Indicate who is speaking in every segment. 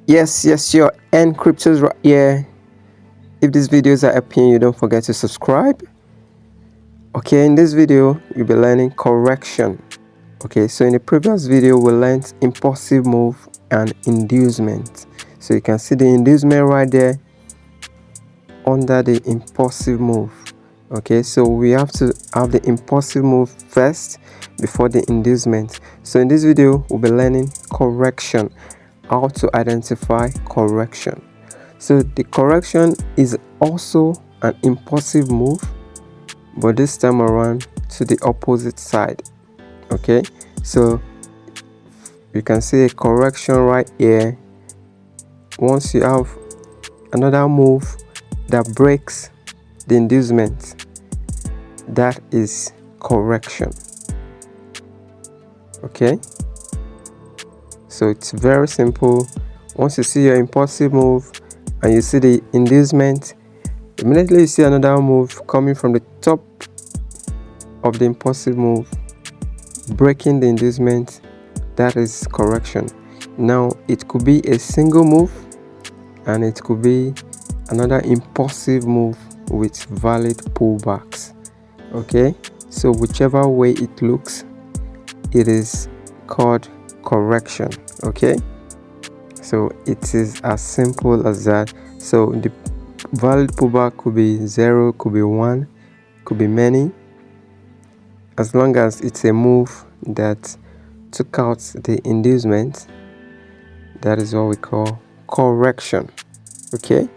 Speaker 1: Yes, your N cryptos right here. If these videos are helping you, don't forget to subscribe. Okay, in this video you'll be learning correction. Okay, so in the previous video we learned impulsive move and inducement. So you can see the inducement right there under the impulsive move. Okay, so we have to have the impulsive move first before the inducement. So in this video we'll be learning correction, how to identify correction. So the correction is also an impulsive move, but this time around to the opposite side. Okay, so you can see a correction right here. Once you have another move that breaks the inducement, that is correction. Okay, so it's very simple. Once you see your impulsive move and you see the inducement, immediately you see another move coming from the top of the impulsive move, breaking the inducement, that is correction. Now it could be a single move and it could be another impulsive move with valid pullbacks. Okay, so whichever way it looks, it is called correction. Okay, so it is as simple as that. So the valid pullback could be 0, could be 1, could be many, as long as it's a move that took out the inducement. That is what we call correction. Okay,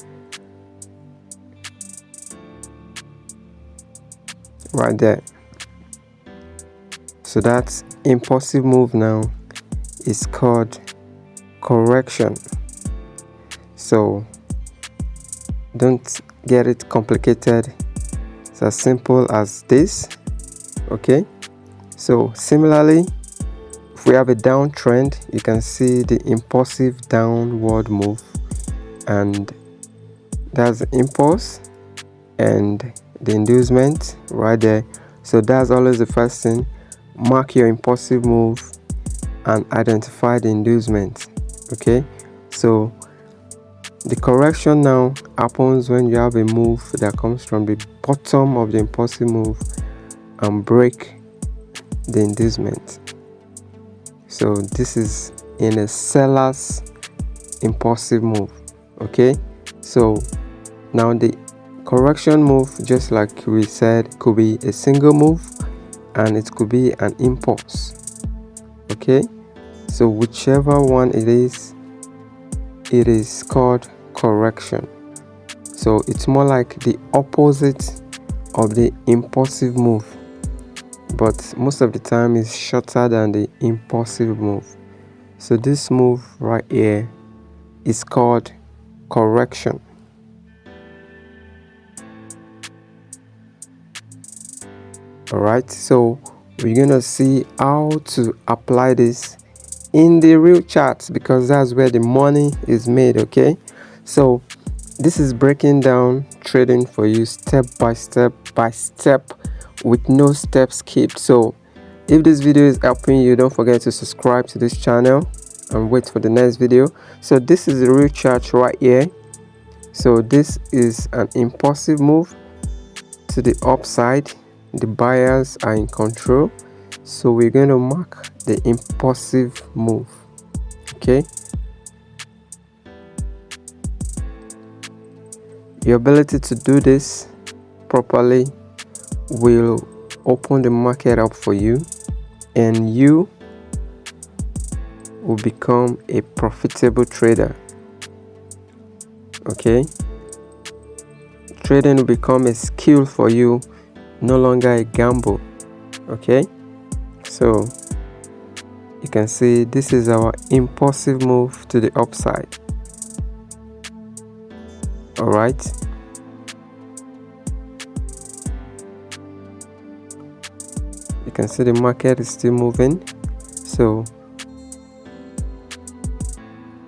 Speaker 1: right there. So that impulsive move now is called correction. So don't get it complicated. It's as simple as this. Okay, so similarly, if we have a downtrend, you can see the impulsive downward move, and that's the impulse and the inducement right there. So that's always the first thing. Mark your impulsive move and identify the inducement. Okay, so the correction now happens when you have a move that comes from the bottom of the impulsive move and break the inducement. So this is in a seller's impulsive move. Okay, so now the correction move, just like we said, could be a single move and it could be an impulse. Okay, so whichever one it is called correction. So it's more like the opposite of the impulsive move, but most of the time it's shorter than the impulsive move. So this move right here is called correction. Alright, so we're gonna see how to apply this in the real charts, because that's where the money is made. Okay, so this is breaking down trading for you step by step with no steps skipped. So if this video is helping you, don't forget to subscribe to this channel and wait for the next video. So this is the real chart right here. So this is an impulsive move to the upside. The buyers are in control, so we're going to mark the impulsive move. Okay, your ability to do this properly will open the market up for you, and you will become a profitable trader. Okay, trading will become a skill for you, no longer a gamble. Okay, so you can see this is our impulsive move to the upside. All right, you can see the market is still moving. So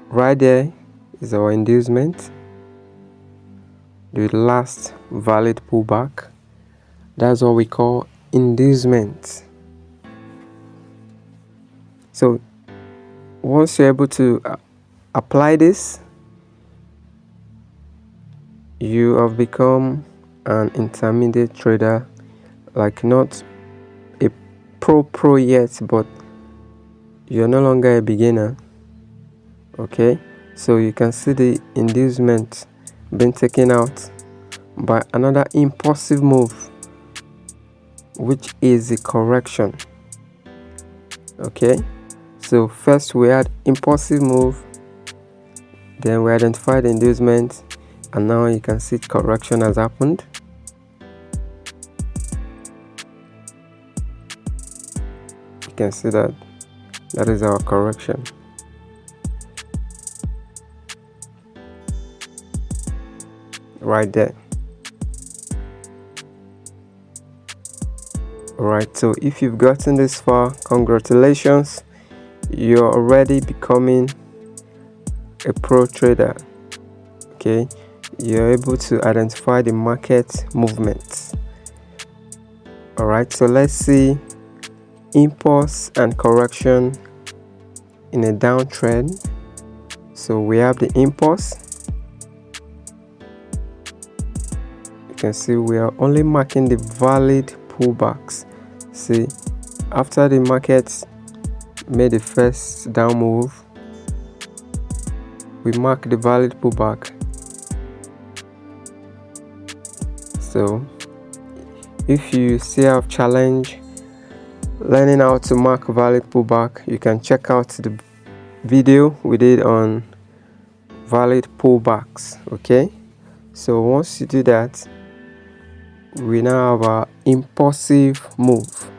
Speaker 1: right there is our inducement, the last valid pullback. That's what we call inducement. So once you're able to apply this, you have become an intermediate trader, like not a pro yet, but you're no longer a beginner. Okay, so you can see the inducement being taken out by another impulsive move, which is the correction. Okay, so first we had impulsive move, then we identified inducement, and now you can see correction has happened. You can see that is our correction. Right there. Alright, so if you've gotten this far, congratulations, you're already becoming a pro trader. Okay, you're able to identify the market movements. Alright, so let's see impulse and correction in a downtrend. So we have the impulse. You can see we are only marking the valid pullbacks. See, after the market made the first down move, we mark the valid pullback. So if you still have challenge learning how to mark valid pullback, you can check out the video we did on valid pullbacks. Okay, so once you do that, we now have our impulsive move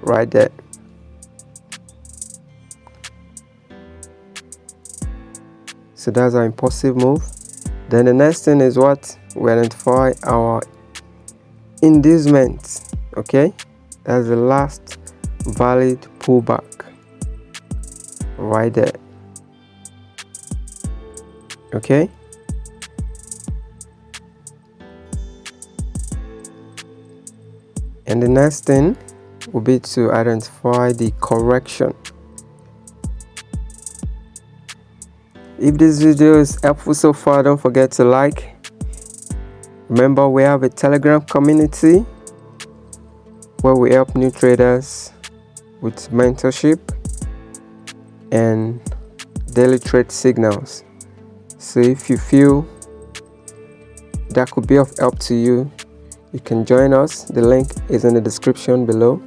Speaker 1: right there. So that's our impulsive move. Then the next thing is what? We identify our inducement. Okay, that's the last valid pullback right there. Okay, and the next thing will be to identify the correction. If this video is helpful so far, don't forget to like. Remember, we have a Telegram community where we help new traders with mentorship and daily trade signals. So if you feel that could be of help to you, you can join us. The link is in the description below.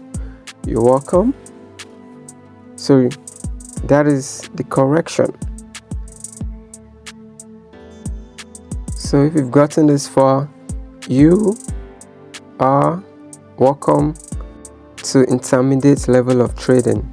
Speaker 1: You're welcome. So that is the correction. So if you've gotten this far, you are welcome to intermediate level of trading.